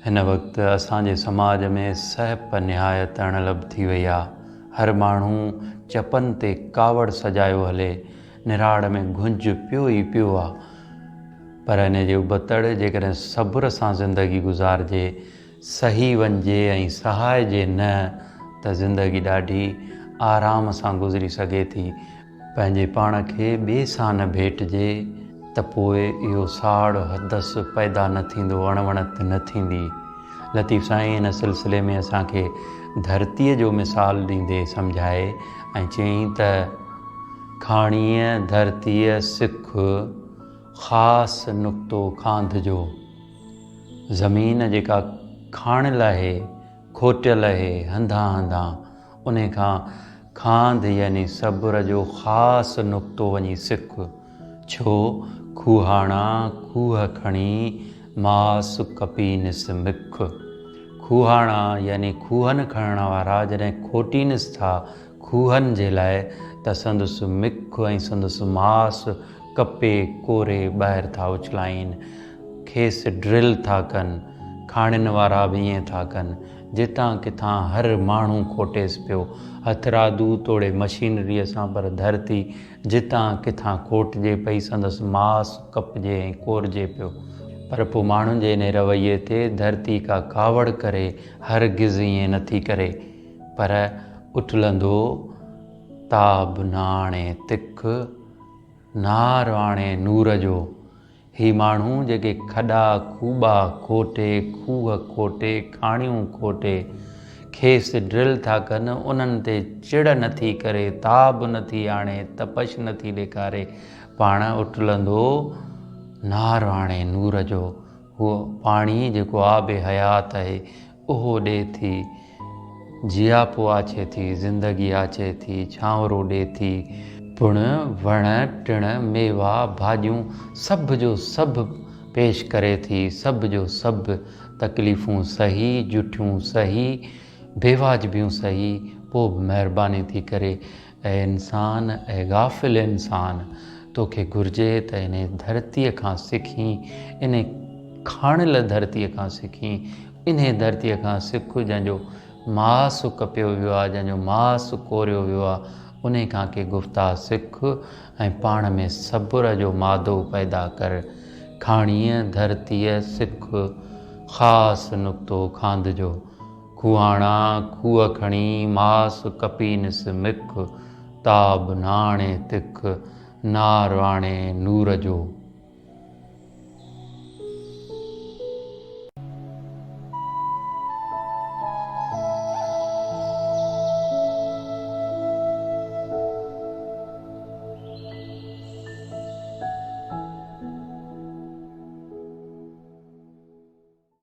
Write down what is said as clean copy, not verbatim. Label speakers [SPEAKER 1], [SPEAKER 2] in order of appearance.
[SPEAKER 1] हिन वक़्तु असांजे समाज में सहप निहायत अणलभ थी वई आहे। हर माण्हू चपनि ते कावड़ सजायो हले, निराड़ में गुंज पियो ई पियो आहे। पर इन जे उबतड़ जेकॾहिं सब्र सां ज़िंदगी गुज़ारिजे, सही वञिजे ऐं सहाइजे न, त ज़िंदगी ॾाढी आराम सां गुज़री सघे थी। पंहिंजे पाण खे ॿिए सां न भेटिजे त पोइ इहो साड़ हदस पैदा न थींदो, अणवणत न थींदी। लतीफ़ साईं हिन सिलसिले में असांखे धरतीअ जो मिसाल ॾींदे सम्झाए ऐं चयईं त खाणीअ धरतीअ सिख ख़ासि नुक़्तो खांध जो। ज़मीन जेका खाणियल आहे, खोटियल आहे हंधा हंधा, उन खां खांध यानी सब्र जो ख़ासि नुक़्तो वञी सिख। छो खूहाणा खूह खणी मास कपीनिस मिख। खूहाणा यानी खूहनि खणण वारा जॾहिं खोटीनिस था खूहनि जे लाइ, त संदसि मिख ऐं संदसि मास कपे कोरे ॿाहिरि था उछलाइनि, खेसि ड्रिल था कनि। खाणिन वारा बि ईअं था कनि, जितां किथां हर माण्हू खोटेसि पियो, हथरादू तोड़े मशीनरीअ सां, पर धरती जितां किथां खोटिजे पई संदसि मास कपिजे ऐं कोरिजे पियो। पर पोइ माण्हुनि जे इन रवैये ते धरती का कावड़ करे हरगिज़ ईअं नथी करे, पर उथलंदो ताब नाणे तिख नार आणे नूर जो। ही माण्हू जेके खॾा खूॿा खोटे, खूह खोटे, खाणियूं खोटे, खेसि ड्रिल था कनि, उन्हनि ते चिड़ नथी करे, ताब नथी आणे, तपश नथी ॾेखारे, पाण उथलंदो नार आणे नूर जो। उहो पाणी जेको आबे हयात आहे, उहो ॾिए थी जियापो आछे थी, ज़िंदगी आछे थी, छांवरो ॾिए थी। पुण वण टिण मेवा भाॼियूं सभ जो सभु पेश करे थी, सभ जो सभु तकलीफ़ूं सही, जुठियूं सही, बेवाजबियूं सही, पोइ बि महिरबानी थी करे ऐं इंसान ऐं गाफ़िल इंसान, तोखे घुरिजे त इन धरतीअ खां सिखी, इन खाणियल धरतीअ खां सिखी, इन धरतीअ खां सिख जंहिंजो मास कपियो वियो आहे, जंहिंजो मास कोरियो वियो आहे, उन खां के गुफ़्ता सिख ऐं पाण में सब्र जो मादो पैदा कर। खाणीअ धरतीअ सिख ख़ासि नुक़्तो खांध जो। खूहाणा खूह खणी मास कपीनिस मिख, ताब नाणे तिख नार आणे नूर जो।